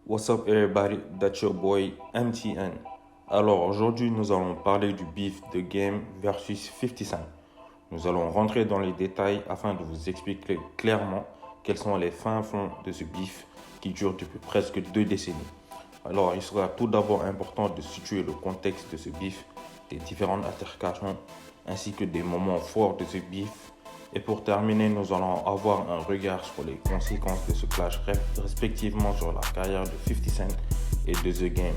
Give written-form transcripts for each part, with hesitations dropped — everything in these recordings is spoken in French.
What's up everybody, that's your boy MTN. Alors aujourd'hui nous allons parler du beef de Game versus 50 Cent. Nous allons rentrer dans les détails afin de vous expliquer clairement quels sont les fins fonds de ce beef qui dure depuis presque 2 décennies. Alors il sera tout d'abord important de situer le contexte de ce beef, des différentes altercations ainsi que des moments forts de ce beef. Et pour terminer, nous allons avoir un regard sur les conséquences de ce clash respectivement sur la carrière de 50 Cent et de The Game.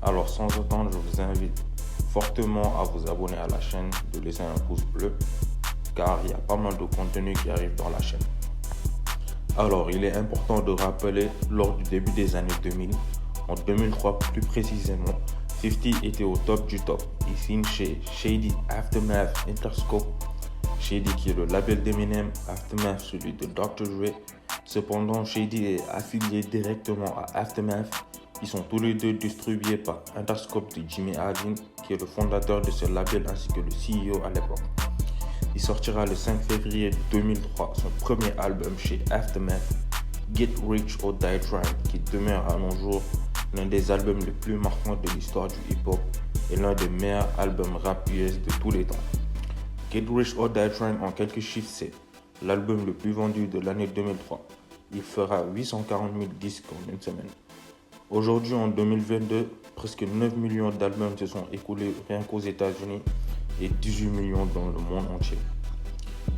Alors sans attendre, je vous invite fortement à vous abonner à la chaîne, de laisser un pouce bleu car il y a pas mal de contenu qui arrive dans la chaîne. Alors il est important de rappeler lors du début des années 2000, en 2003 plus précisément, 50 était au top du top. Il signe chez Shady Aftermath Interscope. Shady qui est le label d'Eminem, Aftermath celui de Dr. Dre. Cependant, Shady est affilié directement à Aftermath. Ils sont tous les deux distribués par Interscope de Jimmy Iovine, qui est le fondateur de ce label ainsi que le CEO à l'époque. Il sortira le 5 février 2003 son premier album chez Aftermath, Get Rich or Die Trying, qui demeure à nos jours l'un des albums les plus marquants de l'histoire du hip-hop et l'un des meilleurs albums rap US de tous les temps. Get Rich or Die Trying en quelques chiffres, c'est l'album le plus vendu de l'année 2003. Il fera 840 000 disques en une semaine. Aujourd'hui, en 2022, presque 9 millions d'albums se sont écoulés rien qu'aux États-Unis et 18 millions dans le monde entier.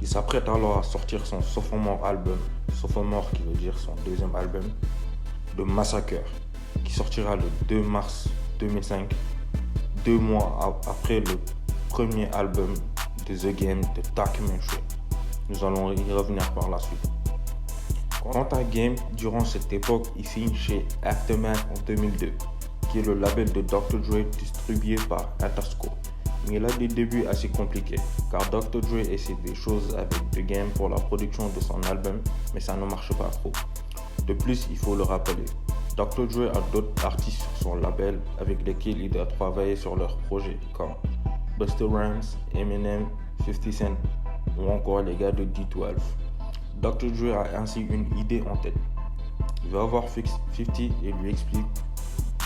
Il s'apprête alors à sortir son sophomore album, sophomore qui veut dire son deuxième album, de Massacre, qui sortira le 2 mars 2005, 2 mois après le premier album de The Game de Documentary. Nous allons y revenir par la suite. Quant à Game, durant cette époque, il signe chez Aftermath en 2002, qui est le label de Dr. Dre distribué par Interscope. Mais il a des débuts assez compliqués, car Dr. Dre essaie des choses avec The Game pour la production de son album, mais ça ne marche pas trop. De plus, il faut le rappeler, Dr. Dre a d'autres artistes sur son label avec lesquels il doit travailler sur leurs projets, comme Busta Rhymes, Eminem, 50 Cent ou encore les gars de D12. Dr. Dre a ainsi une idée en tête. Il va voir 50 et lui explique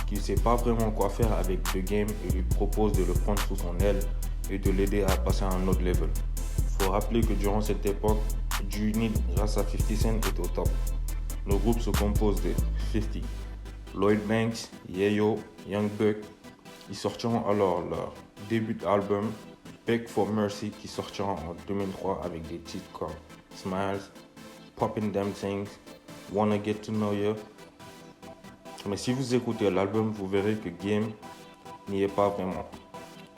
qu'il ne sait pas vraiment quoi faire avec The Game et lui propose de le prendre sous son aile et de l'aider à passer à un autre level. Il faut rappeler que durant cette époque, G-Unit grâce à 50 Cent est au top. Le groupe se compose de 50, Lloyd Banks, Yayo, Young Buck. Ils sortiront alors leur début d'album Beg for Mercy qui sortira en 2003 avec des titres comme Smiles, Poppin' Them Things, Wanna Get to Know You. Mais si vous écoutez l'album, vous verrez que Game n'y est pas vraiment.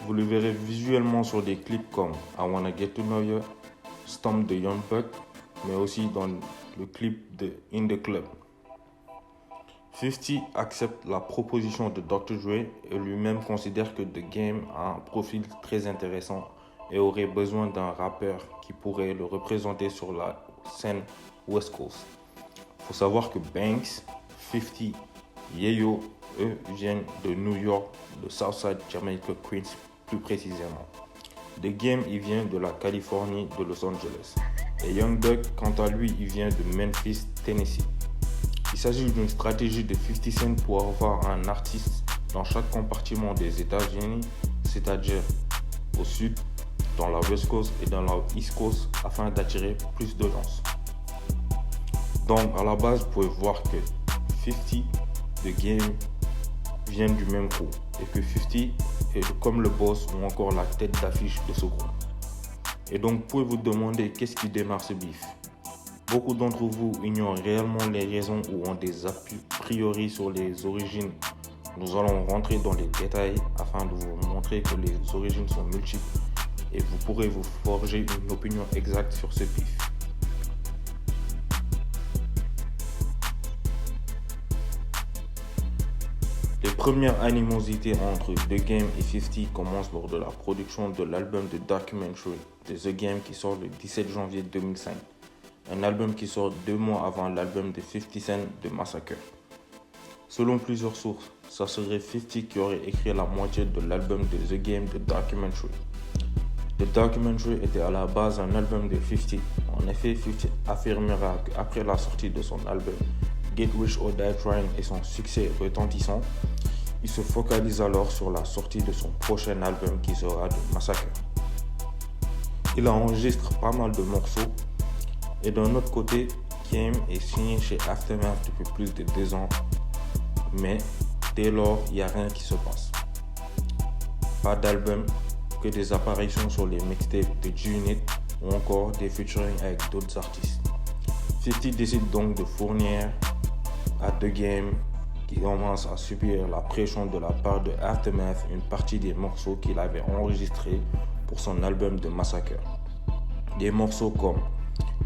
Vous le verrez visuellement sur des clips comme I Wanna Get to Know You, Stomp de Young Buck, mais aussi dans le clip de In the Club. 50 accepte la proposition de Dr. Dre et lui-même considère que The Game a un profil très intéressant et aurait besoin d'un rappeur qui pourrait le représenter sur la scène West Coast. Il faut savoir que Banks, 50, Yayo, eux viennent de New York, de Southside, Jamaica, Queens plus précisément. The Game, il vient de la Californie, de Los Angeles. Et Young Buck, quant à lui, il vient de Memphis, Tennessee. Il s'agit d'une stratégie de 50 Cent pour avoir un artiste dans chaque compartiment des États-Unis, c'est-à-dire au sud, dans la West Coast et dans la East Coast, afin d'attirer plus de gens. Donc à la base, vous pouvez voir que 50, The Game, viennent du même groupe et que 50 est comme le boss ou encore la tête d'affiche de ce groupe. Et donc vous pouvez vous demander qu'est-ce qui démarre ce beef. Beaucoup d'entre vous ignorent réellement les raisons ou ont des a priori sur les origines. Nous allons rentrer dans les détails afin de vous montrer que les origines sont multiples et vous pourrez vous forger une opinion exacte sur ce beef. Les premières animosités entre The Game et 50 commencent lors de la production de l'album de Documentary de The Game qui sort le 17 janvier 2005. Un album qui sort 2 mois avant l'album de 50 Cent de Massacre. Selon plusieurs sources, ça serait 50 qui aurait écrit la moitié de l'album de The Game de Documentary. The Documentary était à la base un album de 50. En effet, 50 affirmera qu'après la sortie de son album Get Rich or Die Trying et son succès retentissant, il se focalise alors sur la sortie de son prochain album qui sera The Massacre. Il enregistre pas mal de morceaux et d'un autre côté, Game est signé chez Aftermath depuis plus de 2 ans, mais dès lors, il n'y a rien qui se passe. Pas d'album, que des apparitions sur les mixtapes de G-Unit ou encore des featuring avec d'autres artistes. 50 décide donc de fournir à The Game, qui commence à subir la pression de la part de Aftermath, une partie des morceaux qu'il avait enregistrés pour son album de Massacre. Des morceaux comme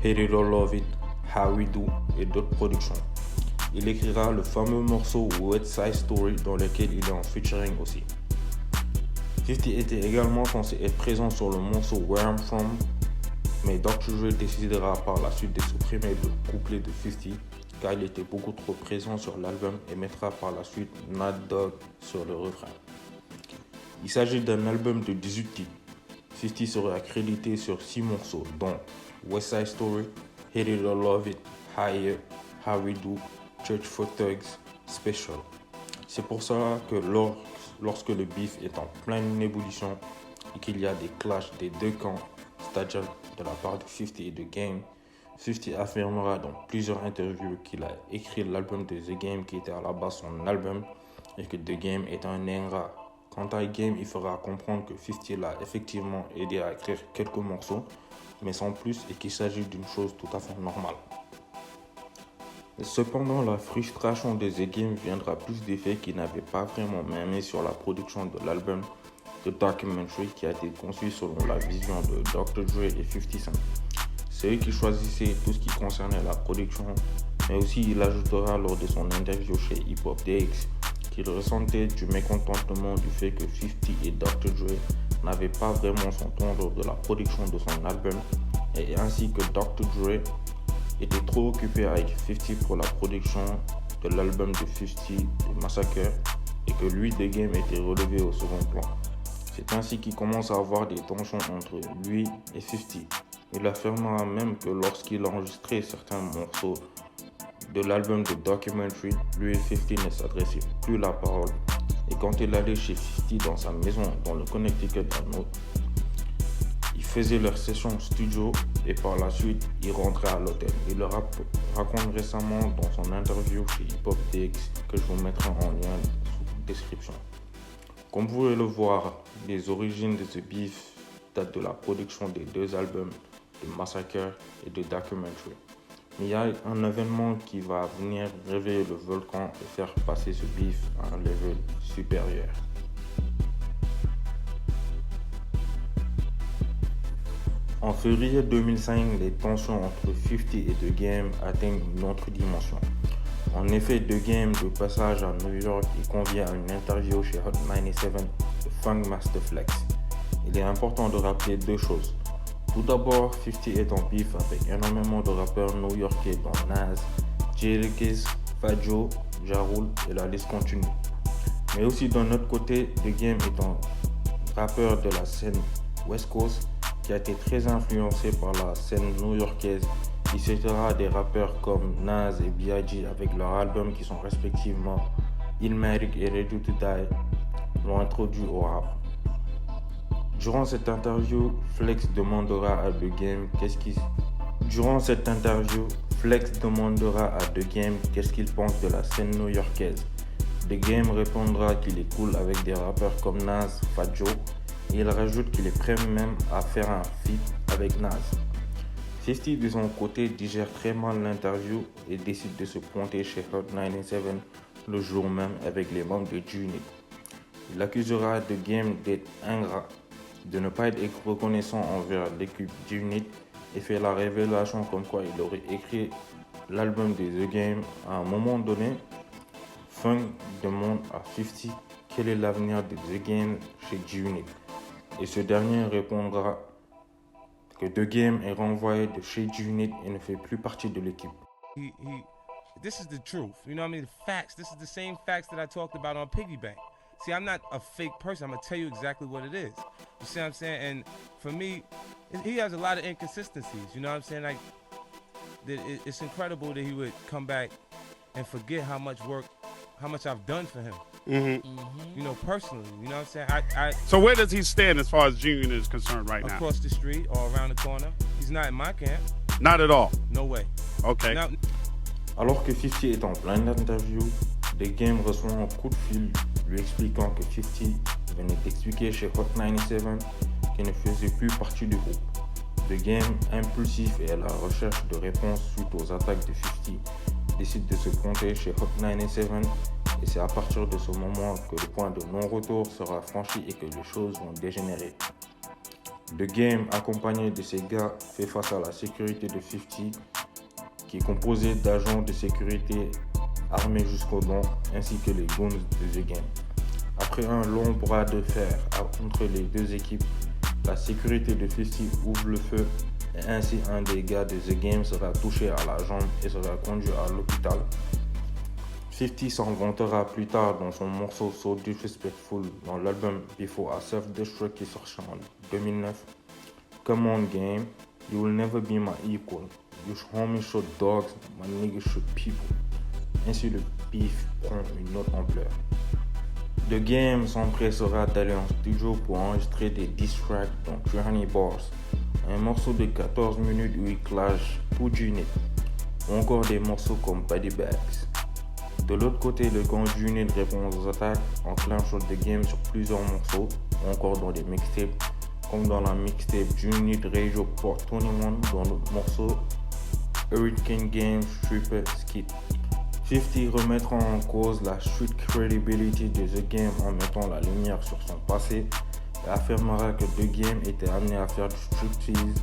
Hate It or Love It, How We Do et d'autres productions. Il écrira le fameux morceau West Side Story dans lequel il est en featuring aussi. 50 était également censé être présent sur le morceau Where I'm From, mais Dr. Dre décidera par la suite de supprimer le couplet de 50 car il était beaucoup trop présent sur l'album et mettra par la suite Nat Dogg sur le refrain. Il s'agit d'un album de 18 titres. 50 serait accrédité sur 6 morceaux dont West Side Story, Hate It or Love It, Higher, How We Do, Church for Thugs, Special. C'est pour ça que lorsque le beef est en pleine ébullition et qu'il y a des clashs des deux camps, c'est-à-dire de la part de 50 et de Game, 50 affirmera dans plusieurs interviews qu'il a écrit l'album de The Game qui était à la base son album et que The Game est un ingrat. Quant à Game, il fera comprendre que 50 l'a effectivement aidé à écrire quelques morceaux, mais sans plus et qu'il s'agit d'une chose tout à fait normale. Cependant, la frustration de The Game viendra plus des faits qu'il n'avait pas vraiment mis sur la production de l'album The Documentary qui a été conçu selon la vision de Dr. Dre et 50 Cent. C'est eux qui choisissaient tout ce qui concernait la production, mais aussi il ajoutera lors de son interview chez Hip Hop DX qu'il ressentait du mécontentement du fait que 50 et Dr. Dre n'avaient pas vraiment son ton lors de la production de son album et ainsi que Dr. Dre était trop occupé avec 50 pour la production de l'album de 50 de Massacre et que lui The Game était relevé au second plan. C'est ainsi qu'il commence à avoir des tensions entre lui et 50. Il affirmera même que lorsqu'il enregistrait certains morceaux de l'album de Documentary, lui et 50 ne s'adressaient plus la parole. Et quand il allait chez 50 dans sa maison dans le Connecticut à North, ils faisaient leur session studio et par la suite, ils rentraient à l'hôtel. Il le raconte récemment dans son interview chez Hip Hop DX que je vous mettrai en lien sous la description. Comme vous pouvez le voir, les origines de ce beef datent de la production des 2 albums de Massacre et de Documentary. Mais il y a un événement qui va venir réveiller le volcan et faire passer ce beef à un level supérieur. En février 2005, les tensions entre 50 et The Game atteignent une autre dimension. En effet, The Game, de passage à New York, il convient à une interview chez Hot 97 de Funk Master Flex. Il est important de rappeler 2 choses. Tout d'abord, 50 est en bif avec énormément de rappeurs new-yorkais dont Nas, Jadakiss, Fat Joe, Ja Rule et la liste continue. Mais aussi d'un autre côté, The Game est un rappeur de la scène West Coast qui a été très influencé par la scène new-yorkaise. Il citera des rappeurs comme Nas et B.I.G. avec leurs albums qui sont respectivement Illmatic et Ready to Die l'ont introduit au rap. Durant cette interview, Flex demandera à The Game qu'est-ce qu'il pense de la scène new-yorkaise. The Game répondra qu'il est cool avec des rappeurs comme Nas, Fat Joe, et il rajoute qu'il est prêt même à faire un feat avec Nas. 50 de son côté digère très mal l'interview et décide de se pointer chez Hot 97 le jour même avec les membres de G-Unit. Il accusera The Game d'être ingrat, de ne pas être reconnaissant envers l'équipe G-Unit et fait la révélation comme quoi il aurait écrit l'album de The Game à un moment donné. Funk demande à 50 quel est l'avenir de The Game chez G-Unit et ce dernier répondra que The Game est renvoyé de chez G-Unit et ne fait plus partie de l'équipe. This is the truth, you know what I mean? The facts, this is the same facts that I talked about on Piggy Bank. See, I'm not a fake person, I'm gonna tell you exactly what it is. You see what I'm saying? And for me, he has a lot of inconsistencies, you know what I'm saying? Like, it's incredible that he would come back and forget how much work, how much I've done for him. You know, personally, you know what I'm saying? So where does he stand as far as Junior is concerned right now? Across the street or around the corner. He's not in my camp. Not at all. No way. Okay. Now, Alors que 50 est en pleine interview, The Game reçoit un coup de fil lui expliquant que 50 venait d'expliquer chez Hot 97 qu'il ne faisait plus partie du groupe. The Game, impulsif et à la recherche de réponses suite aux attaques de 50, décide de se pointer chez Hot 97 et c'est à partir de ce moment que le point de non-retour sera franchi et que les choses vont dégénérer. The Game, accompagné de ses gars, fait face à la sécurité de 50 qui est composée d'agents de sécurité armés jusqu'aux dents ainsi que les goons de The Game. Après un long bras de fer entre les deux équipes, la sécurité de 50 ouvre le feu et ainsi un des gars de The Game sera touché à la jambe et sera conduit à l'hôpital. 50 s'en vantera plus tard dans son morceau So Disrespectful dans l'album Before a Self-Destruct qui sort en 2009. Come on game, you will never be my equal. You homies shoot dogs, my niggas shoot people. Ainsi le beef prend une autre ampleur. The Game s'empressera d'aller en studio pour enregistrer des diss tracks dont 300 Bars, un morceau de 14 minutes où il clash Put Unit, ou encore des morceaux comme Body Bags. De l'autre côté, le gang Unit répond aux attaques en clenchant The Game sur plusieurs morceaux, ou encore dans des mixtapes, comme dans la mixtape Unit Radio Port 21 dans le morceau Hurricane Game Stripper Skit. 50 remettra en cause la street credibility de The Game en mettant la lumière sur son passé et affirmera que The Game était amené à faire du striptease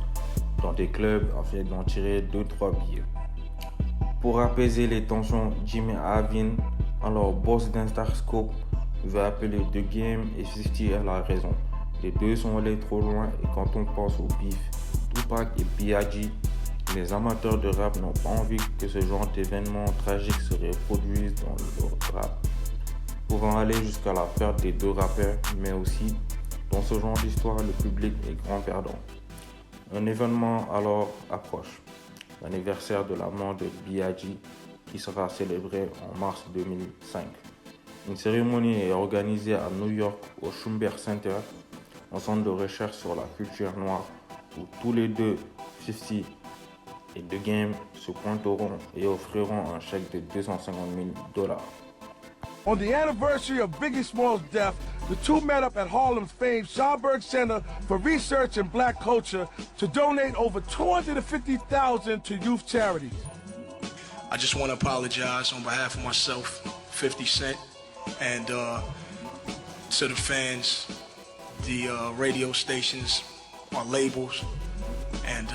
dans des clubs afin d'en tirer 2-3 billets. Pour apaiser les tensions, Jimmy Iovine, alors boss d'Interscope, veut appeler The Game et 50 a la raison. Les deux sont allés trop loin et quand on pense au beef, Tupac et B.I.G., les amateurs de rap n'ont pas envie que ce genre d'événements tragiques se reproduisent dans le rap, pouvant aller jusqu'à la perte des deux rappeurs, mais aussi, dans ce genre d'histoire, le public est grand perdant. Un événement alors approche, l'anniversaire de la mort de B.I.G. qui sera célébré en mars 2005. Une cérémonie est organisée à New York au Schubert Center, un centre de recherche sur la culture noire, où tous les deux, 50 et The Game, se pointeront et offriront un chèque de $250,000. On the anniversary of Biggie Smalls' death, the two met up at Harlem's famed Schomburg Center for Research in Black Culture to donate over $250,000 to youth charities. I just want to apologize on behalf of myself, 50 Cent, and to the fans, the radio stations, our labels, and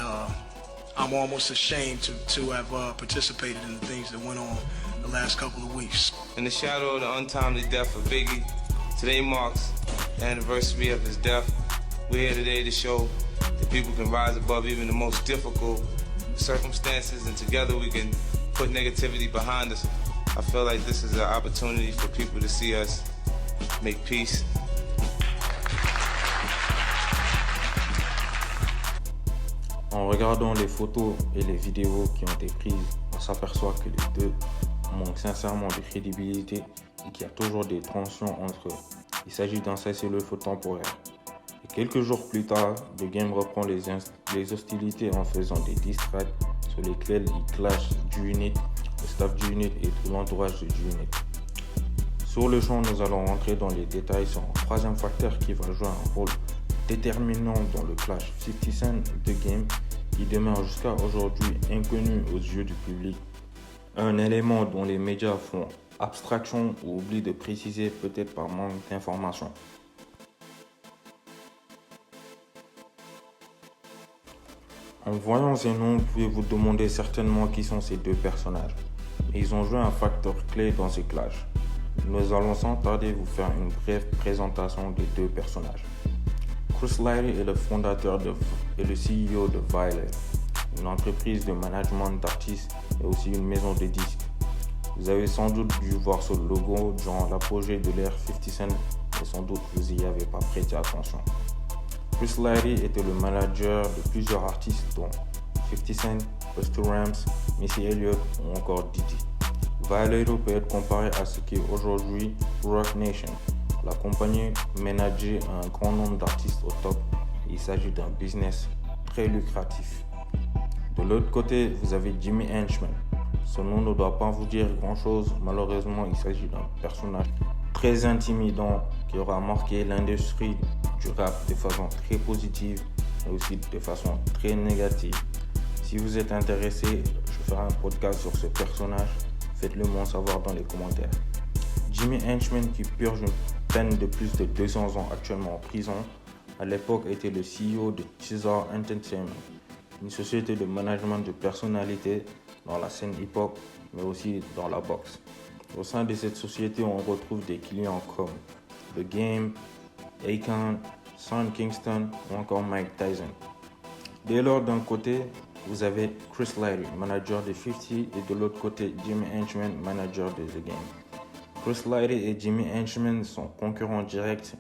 I'm almost ashamed to have participated in the things that went on the last couple of weeks. in the shadow of the untimely death of Biggie, today marks the anniversary of his death. We're here today to show that people can rise above even the most difficult circumstances, and together we can put negativity behind us. I feel like this is an opportunity for people to see us make peace. En regardant les photos et les vidéos qui ont été prises, on s'aperçoit que les deux manquent sincèrement de crédibilité et qu'il y a toujours des tensions entre eux. Il s'agit d'un cessez-le-feu temporaire. Et quelques jours plus tard, The Game reprend les hostilités en faisant des diss tracks sur lesquels il clash G-Unit, le staff G-Unit et tout l'entourage de G-Unit. Sur le champ, nous allons rentrer dans les détails sur un troisième facteur qui va jouer un rôle déterminant dans le clash 50 Cent The Game, qui demeure jusqu'à aujourd'hui inconnu aux yeux du public. Un élément dont les médias font abstraction ou oublient de préciser peut-être par manque d'informations. En voyant ces noms, vous pouvez vous demander certainement qui sont ces deux personnages. Et ils ont joué un facteur clé dans ces clashs. Nous allons sans tarder vous faire une brève présentation des deux personnages. Chris Lighty est le fondateur et le CEO de Violet, une entreprise de management d'artistes et aussi une maison de disques. Vous avez sans doute dû voir ce logo durant l'apogée de l'ère 50 Cent et sans doute vous y avez pas prêté attention. Chris Lighty était le manager de plusieurs artistes dont 50 Cent, Busta Rhymes, Missy Elliott ou encore Diddy. Violator peut être comparé à ce qu'est aujourd'hui Roc Nation. La compagnie manageait un grand nombre d'artistes au top et il s'agit d'un business très lucratif. De l'autre côté, vous avez Jimmy Henchman. Son nom ne doit pas vous dire grand chose, malheureusement il s'agit d'un personnage très intimidant qui aura marqué l'industrie du rap de façon très positive mais aussi de façon très négative. Si vous êtes intéressé, je ferai un podcast sur ce personnage, faites-le moi savoir dans les commentaires. Jimmy Henchman, qui purge une peine de plus de 200 ans actuellement en prison, à l'époque était le CEO de Cesar Entertainment, une société de management de personnalités dans la scène hip-hop, mais aussi dans la boxe. Au sein de cette société, on retrouve des clients comme The Game, Akon, Sean Kingston ou encore Mike Tyson. Dès lors, d'un côté, vous avez Chris Lighty, manager de 50, et de l'autre côté, Jimmy Henchman, manager de The Game. Chris Lighty et Jimmy Henchman sont concurrents directs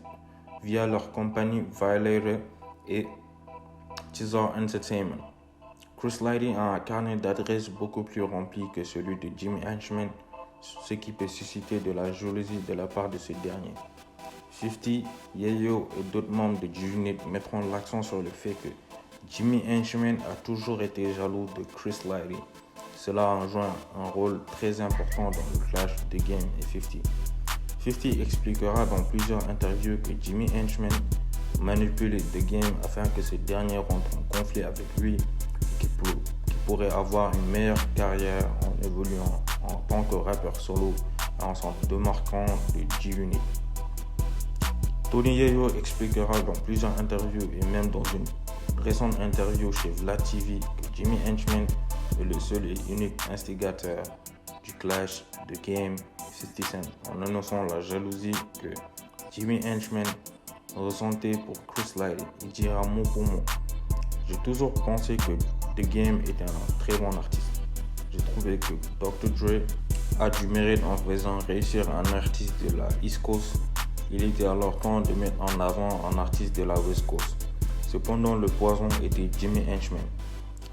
via leur compagnie Violator et Cesar Entertainment. Chris Lighty a un carnet d'adresses beaucoup plus rempli que celui de Jimmy Henchman, ce qui peut susciter de la jalousie de la part de ce dernier. 50, Yayo et d'autres membres de G-Unit mettront l'accent sur le fait que Jimmy Henchman a toujours été jaloux de Chris Lighty. Cela a joué un rôle très important dans le clash de Game et 50. 50 expliquera dans plusieurs interviews que Jimmy Henchman manipule The Game afin que ce dernier rentre en conflit avec lui et qu'il pourrait avoir une meilleure carrière en évoluant en tant que rappeur solo et en s'en démarquant de G-Unit. Tony Yayo expliquera dans plusieurs interviews et même dans une récente interview chez Vlad TV que Jimmy Henchman est le seul et unique instigateur du clash de Game 50 Cent, en annonçant la jalousie que Jimmy Henchman ressentait pour Chris Lighty. Il dira mot pour mot: j'ai toujours pensé que The Game était un très bon artiste. J'ai trouvé que Dr. Dre a du mérite en faisant réussir un artiste de la East Coast. Il était alors temps de mettre en avant un artiste de la West Coast. Cependant, le poison était Jimmy Henchman.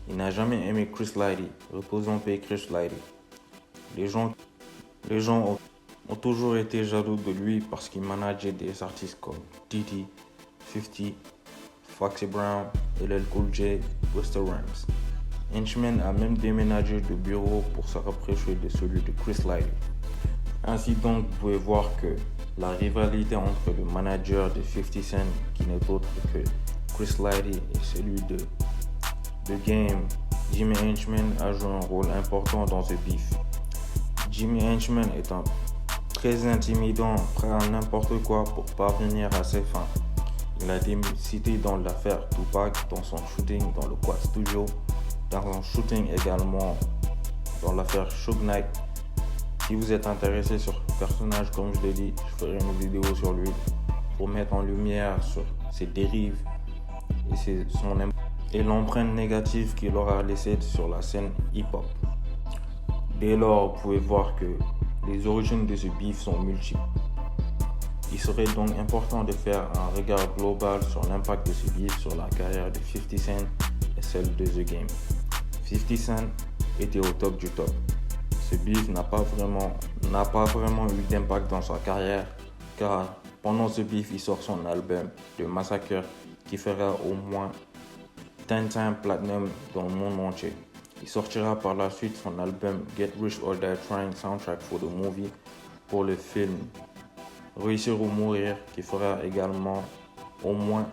Il n'a jamais aimé Chris Lighty. Reposons paix Chris Lighty. Les gens ont toujours été jaloux de lui parce qu'il manageait des artistes comme Diddy, 50, Foxy Brown, LL Cool J, Busta Rhymes. Henchman a même déménagé de bureau pour se rapprocher de celui de Chris Lighty. Ainsi donc, vous pouvez voir que la rivalité entre le manager de 50 Cent, qui n'est autre que Chris Lighty, et celui de The Game, Jimmy Henchman, a joué un rôle important dans ce beef. Jimmy Henchman est un très intimidant, prêt à n'importe quoi pour parvenir à ses fins. Il a été cité dans l'affaire Tupac, dans son shooting dans le Quad Studio, dans un shooting également dans l'affaire Suge Knight. Si vous êtes intéressé sur ce personnage, comme je l'ai dit, je ferai une vidéo sur lui pour mettre en lumière sur ses dérives et l'empreinte négative qu'il aura laissée sur la scène hip-hop. Dès lors, vous pouvez voir que les origines de ce beef sont multiples. Il serait donc important de faire un regard global sur l'impact de ce beef sur la carrière de 50 Cent et celle de The Game. 50 Cent était au top du top. Ce beef n'a pas vraiment eu d'impact dans sa carrière, car pendant ce beef, il sort son album The Massacre qui fera au moins 10 platinum dans le monde entier. Il sortira par la suite son album Get Rich or Die Trying Soundtrack for the Movie pour le film Réussir ou Mourir qui fera également au moins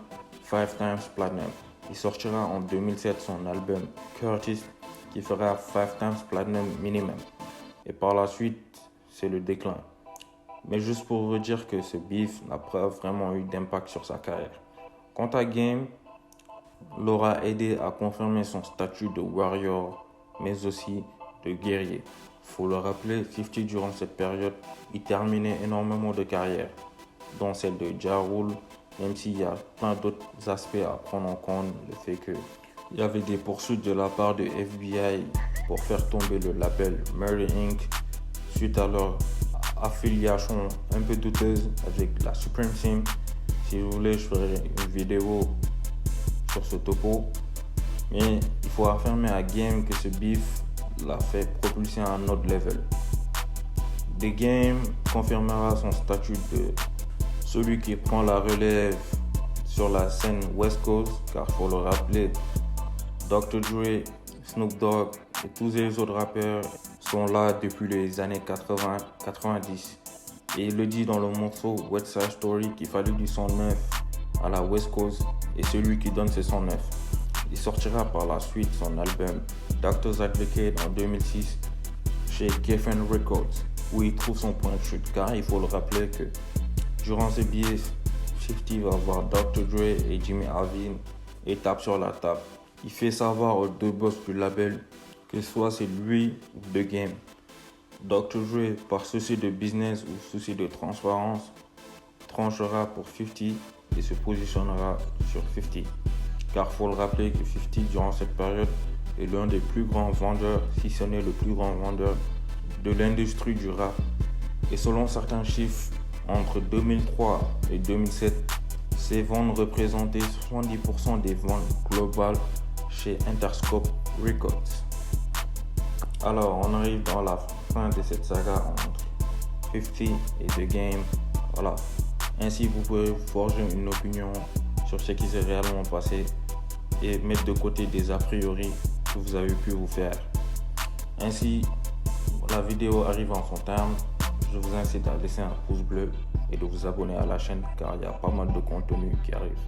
5 times platinum. Il sortira en 2007 son album Curtis qui fera 5 times platinum minimum. Et par la suite, c'est le déclin. Mais juste pour vous dire que ce beef n'a pas vraiment eu d'impact sur sa carrière. Quant à Game, l'aura aidé à confirmer son statut de warrior, mais aussi de guerrier. Faut le rappeler, 50 durant cette période, il terminait énormément de carrières, dont celle de Ja Rule, même s'il y a plein d'autres aspects à prendre en compte, le fait qu'il y avait des poursuites de la part de FBI pour faire tomber le label Murder Inc. suite à leur affiliation un peu douteuse avec la Supreme Team. Si vous voulez, je ferai une vidéo sur ce topo. Mais il faut affirmer à Game que ce beef l'a fait propulser à un autre level. The Game confirmera son statut de celui qui prend la relève sur la scène West Coast, car faut le rappeler, Dr. Dre, Snoop Dogg et tous les autres rappeurs sont là depuis les années 80-90. Et il le dit dans le morceau West Side Story qu'il fallait du son neuf à la West Coast et celui qui donne ses sons neufs. Il sortira par la suite son album Doctor's Advocate en 2006 chez Geffen Records, où il trouve son point de chute, car il faut le rappeler que durant ces billets, 50 va voir Dr. Dre et Jimmy Iovine et tape sur la table. Il fait savoir aux deux boss du label que soit c'est lui ou The Game. Dr. Dre, par souci de business ou souci de transparence, tranchera pour 50 et se positionnera sur 50. Car faut le rappeler que 50 durant cette période est l'un des plus grands vendeurs, si ce n'est le plus grand vendeur de l'industrie du rap. Et selon certains chiffres, entre 2003 et 2007, ses ventes représentaient 70% des ventes globales chez Interscope Records. Alors, on arrive dans la fin de cette saga entre 50 et The Game. Voilà. Ainsi, vous pouvez forger une opinion sur ce qui s'est réellement passé et mettre de côté des a priori que vous avez pu vous faire. Ainsi, la vidéo arrive en son terme. Je vous incite à laisser un pouce bleu et de vous abonner à la chaîne car il y a pas mal de contenu qui arrive.